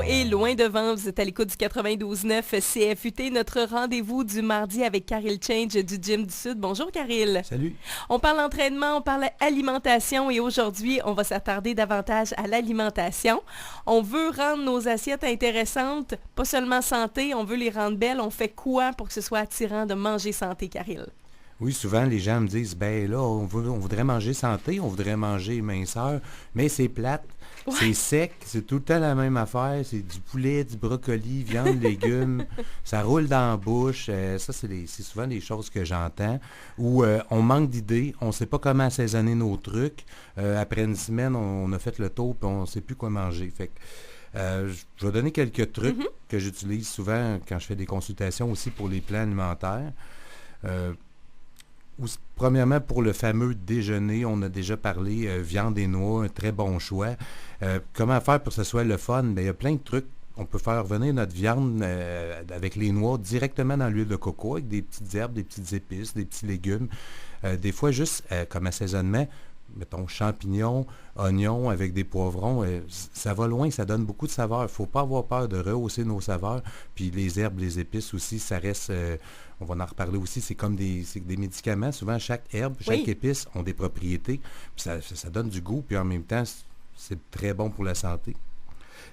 est loin devant. Vous êtes à l'écoute du 92.9 CFUT, notre rendez-vous du mardi avec Karil Change du Gym du Sud. Bonjour Karil. Salut. On parle entraînement, on parle alimentation et aujourd'hui, on va s'attarder davantage à l'alimentation. On veut rendre nos assiettes intéressantes, pas seulement santé, on veut les rendre belles. On fait quoi pour que ce soit attirant de manger santé, Karil? Oui, souvent, les gens me disent, ben là, on voudrait manger santé, on voudrait manger minceur, mais c'est plate, c'est sec, c'est tout le temps la même affaire, c'est du poulet, du brocoli, viande, légumes, ça roule dans la bouche, ça, c'est souvent des choses que j'entends, où on manque d'idées, on ne sait pas comment assaisonner nos trucs, après une semaine, on a fait le tour, puis on ne sait plus quoi manger, fait que je vais donner quelques trucs que j'utilise souvent quand je fais des consultations aussi pour les plans alimentaires. Premièrement, pour le fameux déjeuner, on a déjà parlé, viande et noix, un très bon choix. Comment faire pour que ce soit le fun? Bien, il y a plein de trucs. On peut faire revenir notre viande avec les noix directement dans l'huile de coco, avec des petites herbes, des petites épices, des petits légumes. Des fois, juste comme assaisonnement, mettons champignons, oignons avec des poivrons, ça va loin, ça donne beaucoup de saveurs. Il ne faut pas avoir peur de rehausser nos saveurs. Puis les herbes, les épices aussi, ça reste, on va en reparler aussi, c'est comme des médicaments. Souvent, chaque herbe, chaque épice ont des propriétés. Puis ça donne du goût, puis en même temps, c'est très bon pour la santé.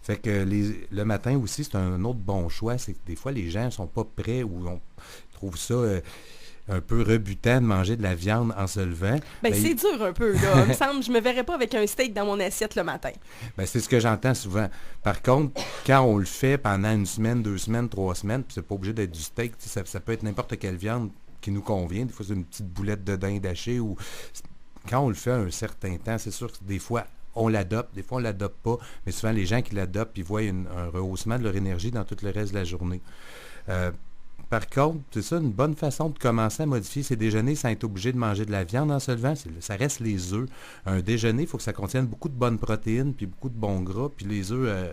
Fait que le matin aussi, c'est un autre bon choix. C'est que des fois, les gens ne sont pas prêts ou on trouve ça un peu rebutant de manger de la viande en se levant. C'est dur un peu, là. Il me semble, je me verrais pas avec un steak dans mon assiette le matin. C'est ce que j'entends souvent. Par contre, quand on le fait pendant une semaine, 2 semaines, 3 semaines, puis c'est pas obligé d'être du steak, ça peut être n'importe quelle viande qui nous convient. Des fois, c'est une petite boulette de dinde hachée ou quand on le fait un certain temps, c'est sûr que des fois, on l'adopte, des fois on ne l'adopte pas, mais souvent les gens qui l'adoptent, ils voient un rehaussement de leur énergie dans tout le reste de la journée. Par contre, c'est ça, une bonne façon de commencer à modifier ses déjeuners sans être obligé de manger de la viande en se levant, ça reste les œufs. Un déjeuner, il faut que ça contienne beaucoup de bonnes protéines, puis beaucoup de bons gras, puis les œufs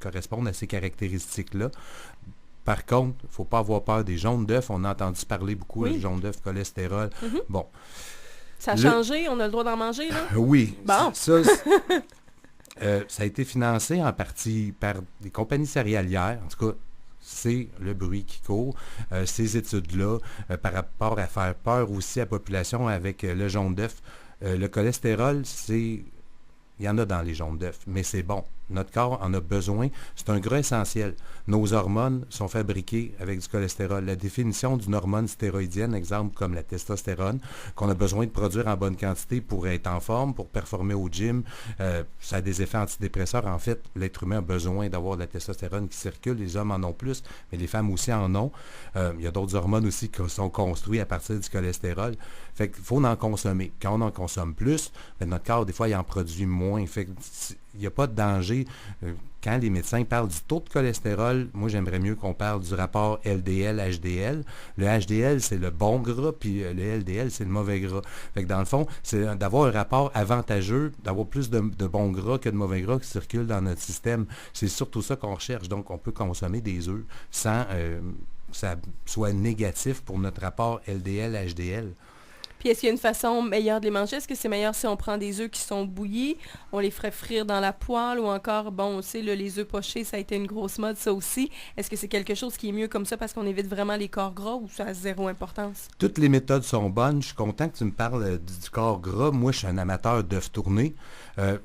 correspondent à ces caractéristiques-là. Par contre, il ne faut pas avoir peur des jaunes d'œufs. On a entendu parler beaucoup des jaunes d'œufs, cholestérol. Bon. Ça a changé? On a le droit d'en manger, là? Oui. Bon. Ça a été financé en partie par des compagnies céréalières, en tout cas. C'est le bruit qui court. Ces études-là, par rapport à faire peur aussi à la population avec le jaune d'œuf, le cholestérol, il y en a dans les jaunes d'œufs, mais c'est bon. Notre corps en a besoin. C'est un gras essentiel. Nos hormones sont fabriquées avec du cholestérol. La définition d'une hormone stéroïdienne, exemple comme la testostérone, qu'on a besoin de produire en bonne quantité pour être en forme, pour performer au gym, ça a des effets antidépresseurs. En fait, l'être humain a besoin d'avoir de la testostérone qui circule. Les hommes en ont plus, mais les femmes aussi en ont. Il y a d'autres hormones aussi qui sont construites à partir du cholestérol. Fait qu'il faut en consommer. Quand on en consomme plus, notre corps, des fois, il en produit moins. Fait il n'y a pas de danger. Quand les médecins parlent du taux de cholestérol, moi, j'aimerais mieux qu'on parle du rapport LDL-HDL. Le HDL, c'est le bon gras, puis le LDL, c'est le mauvais gras. Fait que dans le fond, c'est d'avoir un rapport avantageux, d'avoir plus de bons gras que de mauvais gras qui circulent dans notre système. C'est surtout ça qu'on recherche. Donc, on peut consommer des œufs sans que ça soit négatif pour notre rapport LDL-HDL. Puis est-ce qu'il y a une façon meilleure de les manger? Est-ce que c'est meilleur si on prend des œufs qui sont bouillis, on les ferait frire dans la poêle ou encore, bon, on sait, là, les œufs pochés, ça a été une grosse mode, ça aussi. Est-ce que c'est quelque chose qui est mieux comme ça parce qu'on évite vraiment les corps gras ou ça a zéro importance? Toutes les méthodes sont bonnes. Je suis content que tu me parles du corps gras. Moi, je suis un amateur d'œufs tournés.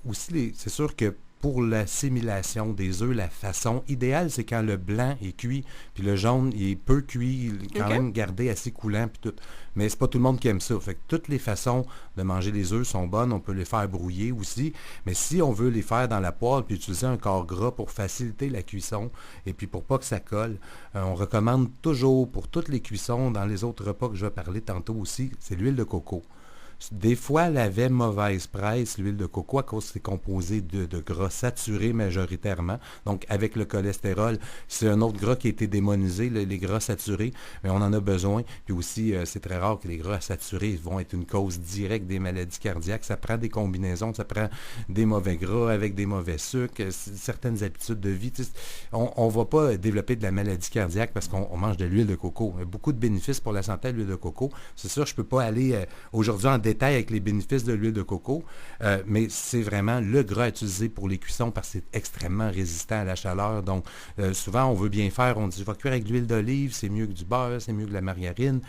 Aussi, c'est sûr que pour l'assimilation des œufs, la façon idéale, c'est quand le blanc est cuit, puis le jaune, il est peu cuit, il est quand même gardé assez coulant, puis tout. Mais c'est pas tout le monde qui aime ça. Fait que toutes les façons de manger les œufs sont bonnes. On peut les faire brouiller aussi. Mais si on veut les faire dans la poêle, puis utiliser un corps gras pour faciliter la cuisson, et puis pour pas que ça colle, on recommande toujours, pour toutes les cuissons, dans les autres repas que je vais parler tantôt aussi, c'est l'huile de coco. Des fois, elle avait mauvaise presse, l'huile de coco, à cause que c'est composé de gras saturés majoritairement. Donc, avec le cholestérol, c'est un autre gras qui a été démonisé, les gras saturés, mais on en a besoin. Puis aussi, c'est très rare que les gras saturés vont être une cause directe des maladies cardiaques. Ça prend des combinaisons, ça prend des mauvais gras avec des mauvais sucres, certaines habitudes de vie. On ne va pas développer de la maladie cardiaque parce qu'on mange de l'huile de coco. Il y a beaucoup de bénéfices pour la santé de l'huile de coco. C'est sûr, je ne peux pas aller aujourd'hui en détail avec les bénéfices de l'huile de coco, mais c'est vraiment le gras à utiliser pour les cuissons parce que c'est extrêmement résistant à la chaleur. Donc, souvent, on veut bien faire, on dit, je vais cuire avec de l'huile d'olive, c'est mieux que du beurre, c'est mieux que de la margarine.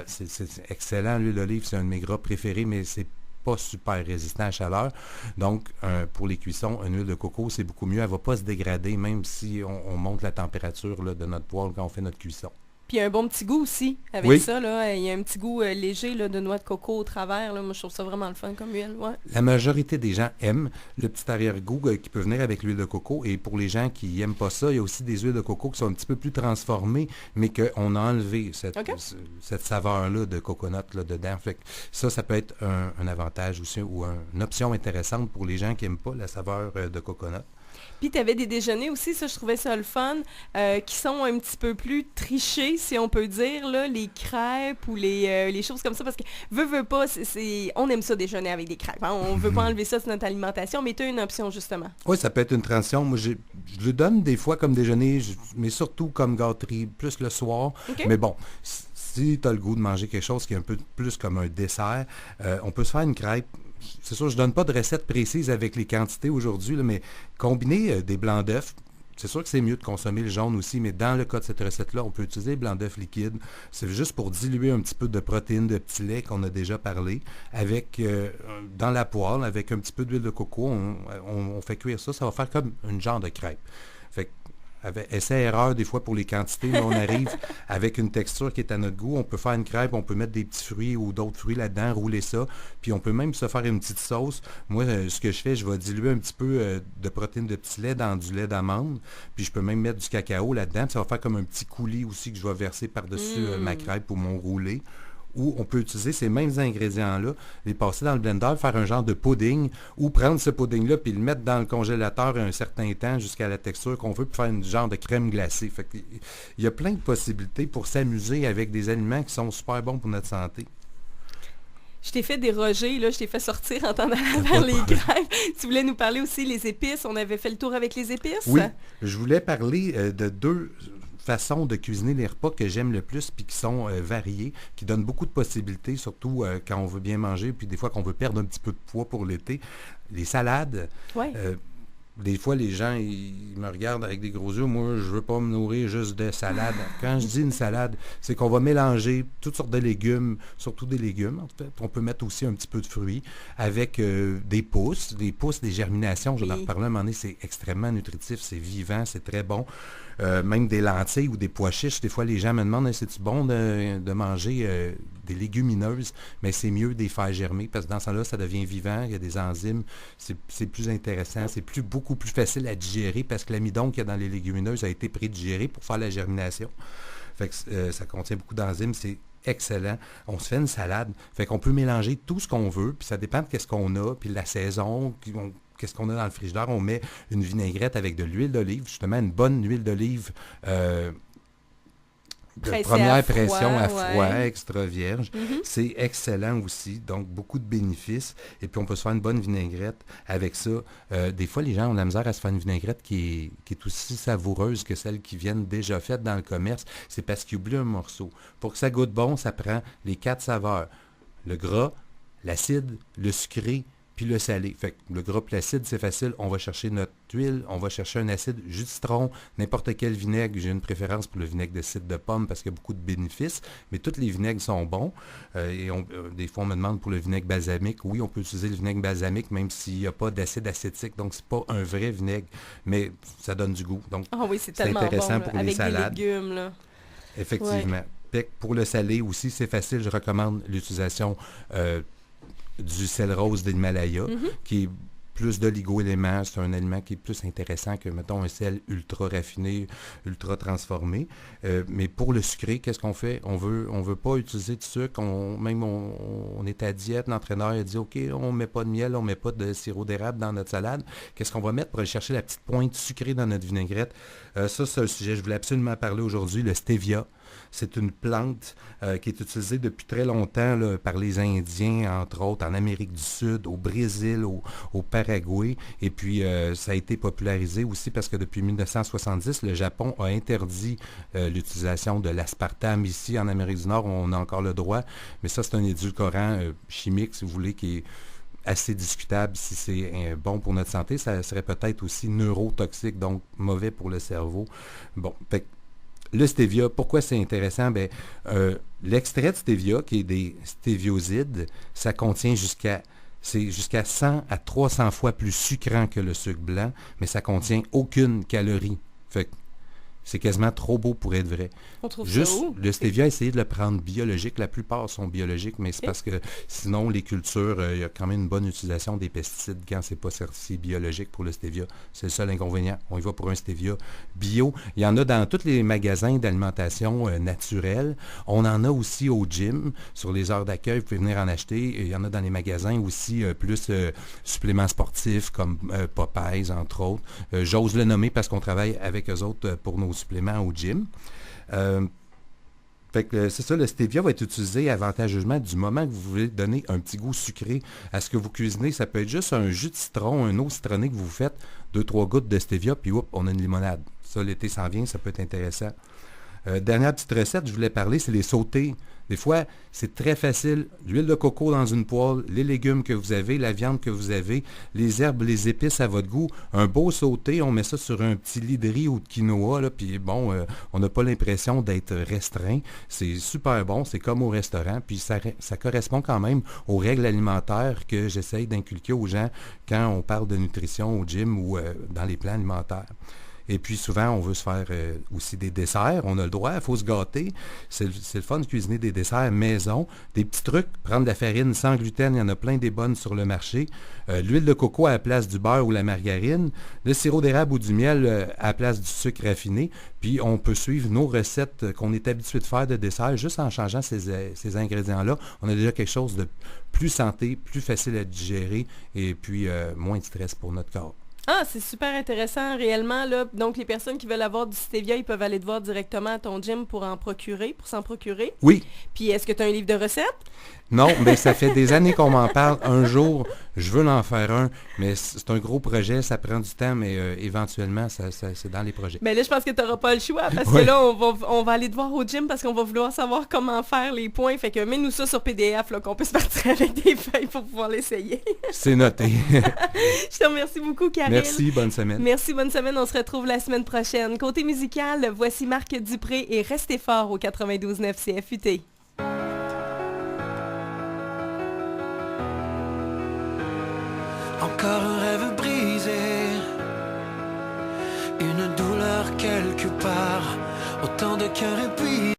C'est excellent, l'huile d'olive, c'est un de mes gras préférés, mais c'est pas super résistant à la chaleur. Donc, pour les cuissons, une huile de coco, c'est beaucoup mieux. Elle ne va pas se dégrader, même si on monte la température là, de notre poêle quand on fait notre cuisson. Puis il y a un bon petit goût aussi avec ça. Là. Il y a un petit goût léger là, de noix de coco au travers. Là. Moi, je trouve ça vraiment le fun comme huile. Ouais. La majorité des gens aiment le petit arrière-goût qui peut venir avec l'huile de coco. Et pour les gens qui n'aiment pas ça, il y a aussi des huiles de coco qui sont un petit peu plus transformées, mais qu'on a enlevé cette saveur-là de coconut là, dedans. Fait que ça peut être un avantage aussi ou une option intéressante pour les gens qui n'aiment pas la saveur de coconut. Puis tu avais des déjeuners aussi, ça je trouvais ça le fun, qui sont un petit peu plus trichés, si on peut dire, là, les crêpes ou les choses comme ça, parce que veut pas, on aime ça déjeuner avec des crêpes, hein? On veut pas enlever ça de notre alimentation, mais tu as une option justement. Oui, ça peut être une transition. Moi, je le donne des fois comme déjeuner, mais surtout comme gâterie, plus le soir. Okay. Mais bon, si tu as le goût de manger quelque chose qui est un peu plus comme un dessert, on peut se faire une crêpe. C'est sûr, je ne donne pas de recette précise avec les quantités aujourd'hui, là, mais combiner des blancs d'œufs, c'est sûr que c'est mieux de consommer le jaune aussi, mais dans le cas de cette recette-là, on peut utiliser les blancs d'œufs liquides. C'est juste pour diluer un petit peu de protéines de petit lait qu'on a déjà parlé, avec dans la poêle, avec un petit peu d'huile de coco, on fait cuire ça. Ça va faire comme une genre de crêpe. Fait que, essai-erreur des fois pour les quantités, mais on arrive avec une texture qui est à notre goût. On peut faire une crêpe, on peut mettre des petits fruits ou d'autres fruits là-dedans, rouler ça, puis on peut même se faire une petite sauce. Moi, ce que je fais, je vais diluer un petit peu de protéines de petit lait dans du lait d'amande, puis je peux même mettre du cacao là-dedans, puis ça va faire comme un petit coulis aussi que je vais verser par-dessus ma crêpe ou mon roulé. Ou on peut utiliser ces mêmes ingrédients-là, les passer dans le blender, faire un genre de pudding, ou prendre ce pudding-là puis le mettre dans le congélateur un certain temps jusqu'à la texture qu'on veut, puis faire une genre de crème glacée. Fait que, il y a plein de possibilités pour s'amuser avec des aliments qui sont super bons pour notre santé. Je t'ai fait déroger, là, je t'ai fait sortir en t'en allant vers les crêpes. Tu voulais nous parler aussi des épices. On avait fait le tour avec les épices. Oui, je voulais parler de deux façons de cuisiner les repas que j'aime le plus puis qui sont variés, qui donnent beaucoup de possibilités, surtout quand on veut bien manger puis des fois qu'on veut perdre un petit peu de poids pour l'été. Les salades. Ouais. Des fois, les gens, ils me regardent avec des gros yeux. Moi, je veux pas me nourrir juste de salade. Quand je dis une salade, c'est qu'on va mélanger toutes sortes de légumes, surtout des légumes, en fait. On peut mettre aussi un petit peu de fruits avec des pousses, des germinations. Je vais en reparler à un moment donné, c'est extrêmement nutritif, c'est vivant, c'est très bon. Même des lentilles ou des pois chiches. Des fois, les gens me demandent, c'est-tu bon de manger des légumineuses? Mais c'est mieux de les faire germer parce que dans ce temps-là, ça devient vivant. Il y a des enzymes. C'est plus intéressant. C'est beaucoup plus facile à digérer parce que l'amidon qu'il y a dans les légumineuses a été prédigéré pour faire la germination. Fait que ça contient beaucoup d'enzymes. C'est excellent. On se fait une salade. Fait qu'on peut mélanger tout ce qu'on veut. Puis ça dépend de qu'est-ce qu'on a. Puis la saison. Qu'est-ce qu'on a dans le frigidaire? On met une vinaigrette avec de l'huile d'olive, justement une bonne huile d'olive de première pression à froid, extra vierge. Mm-hmm. C'est excellent aussi, donc beaucoup de bénéfices. Et puis on peut se faire une bonne vinaigrette avec ça. Des fois, les gens ont de la misère à se faire une vinaigrette qui est aussi savoureuse que celles qui viennent déjà faites dans le commerce. C'est parce qu'ils oublient un morceau. Pour que ça goûte bon, ça prend les 4 saveurs. Le gras, l'acide, le sucré, puis le salé. Fait que le gras et l'acide, c'est facile. On va chercher notre huile, on va chercher un acide, jus de citron, n'importe quel vinaigre. J'ai une préférence pour le vinaigre de cidre de pomme parce qu'il y a beaucoup de bénéfices, mais tous les vinaigres sont bons. Des fois, on me demande pour le vinaigre balsamique. Oui, on peut utiliser le vinaigre balsamique même s'il n'y a pas d'acide acétique, donc c'est pas un vrai vinaigre, mais ça donne du goût. Donc, c'est intéressant bon, pour les salades. Avec des légumes, là. Effectivement. Ouais. Pour le salé aussi, c'est facile. Je recommande l'utilisation du sel rose de l'Himalaya, qui est plus d'oligo-éléments. C'est un aliment qui est plus intéressant que, mettons, un sel ultra raffiné, ultra transformé. Mais pour le sucré, qu'est-ce qu'on fait? On veut pas utiliser de sucre. On est à diète. L'entraîneur a dit, OK, on ne met pas de miel, on ne met pas de sirop d'érable dans notre salade. Qu'est-ce qu'on va mettre pour aller chercher la petite pointe sucrée dans notre vinaigrette? Ça, c'est un sujet, je voulais absolument parler aujourd'hui, le stevia. C'est une plante qui est utilisée depuis très longtemps là, par les Indiens, entre autres, en Amérique du Sud, au Brésil, au Paraguay. Paraguay. Et puis, ça a été popularisé aussi parce que depuis 1970, le Japon a interdit l'utilisation de l'aspartame. Ici, en Amérique du Nord, on a encore le droit, mais ça, c'est un édulcorant chimique, si vous voulez, qui est assez discutable si c'est bon pour notre santé. Ça serait peut-être aussi neurotoxique, donc mauvais pour le cerveau. Bon, fait que le stevia, pourquoi c'est intéressant? Ben, l'extrait de stevia, qui est des stéviosides, ça contient c'est jusqu'à 100 à 300 fois plus sucrant que le sucre blanc, mais ça contient aucune calorie. Fait que c'est quasiment trop beau pour être vrai. On trouve Juste, ça où? le stevia, essayez de le prendre biologique. La plupart sont biologiques, mais c'est parce que sinon, les cultures, il y a quand même une bonne utilisation des pesticides quand c'est pas certifié biologique pour le stevia. C'est le seul inconvénient. On y va pour un stevia bio. Il y en a dans tous les magasins d'alimentation naturelle. On en a aussi au gym, sur les heures d'accueil. Vous pouvez venir en acheter. Il y en a dans les magasins aussi, plus suppléments sportifs, comme Popeyes, entre autres. J'ose le nommer parce qu'on travaille avec eux autres pour nos suppléments au gym. Fait que c'est ça, le stevia va être utilisé avantageusement du moment que vous voulez donner un petit goût sucré à ce que vous cuisinez. Ça peut être juste un jus de citron, un eau citronnée que vous faites, 2-3 gouttes de stevia, puis hop, on a une limonade. Ça, l'été s'en vient, ça peut être intéressant. Dernière petite recette, je voulais parler, c'est les sautés. Des fois, c'est très facile. L'huile de coco dans une poêle, les légumes que vous avez, la viande que vous avez, les herbes, les épices à votre goût. Un beau sauté, on met ça sur un petit lit de riz ou de quinoa, là, puis bon, on n'a pas l'impression d'être restreint. C'est super bon, c'est comme au restaurant, puis ça correspond quand même aux règles alimentaires que j'essaye d'inculquer aux gens quand on parle de nutrition au gym ou dans les plans alimentaires. Et puis souvent, on veut se faire aussi des desserts. On a le droit, il faut se gâter. C'est le fun de cuisiner des desserts maison. Des petits trucs, prendre de la farine sans gluten, il y en a plein des bonnes sur le marché. L'huile de coco à la place du beurre ou la margarine. Le sirop d'érable ou du miel à la place du sucre raffiné. Puis on peut suivre nos recettes qu'on est habitué de faire de dessert juste en changeant ces ingrédients-là. On a déjà quelque chose de plus santé, plus facile à digérer et puis moins de stress pour notre corps. Ah, c'est super intéressant réellement, là. Donc, les personnes qui veulent avoir du stevia, ils peuvent aller te voir directement à ton gym pour s'en procurer. Oui. Puis, est-ce que tu as un livre de recettes? Non, mais ça fait des années qu'on m'en parle. Un jour, je veux en faire un, mais c'est un gros projet, ça prend du temps, mais éventuellement, c'est dans les projets. Mais là, je pense que tu n'auras pas le choix, parce Oui. que là, on va aller te voir au gym parce qu'on va vouloir savoir comment faire les points. Fait que mets-nous ça sur PDF, là, qu'on puisse partir avec des feuilles pour pouvoir l'essayer. C'est noté. Je te remercie beaucoup, Karine. Merci, bonne semaine. Merci, bonne semaine. On se retrouve la semaine prochaine. Côté musical, voici Marc Dupré et Restez fort au 92.9 CFUT. Encore un rêve brisé, une douleur quelque part, autant de cœurs épuisés.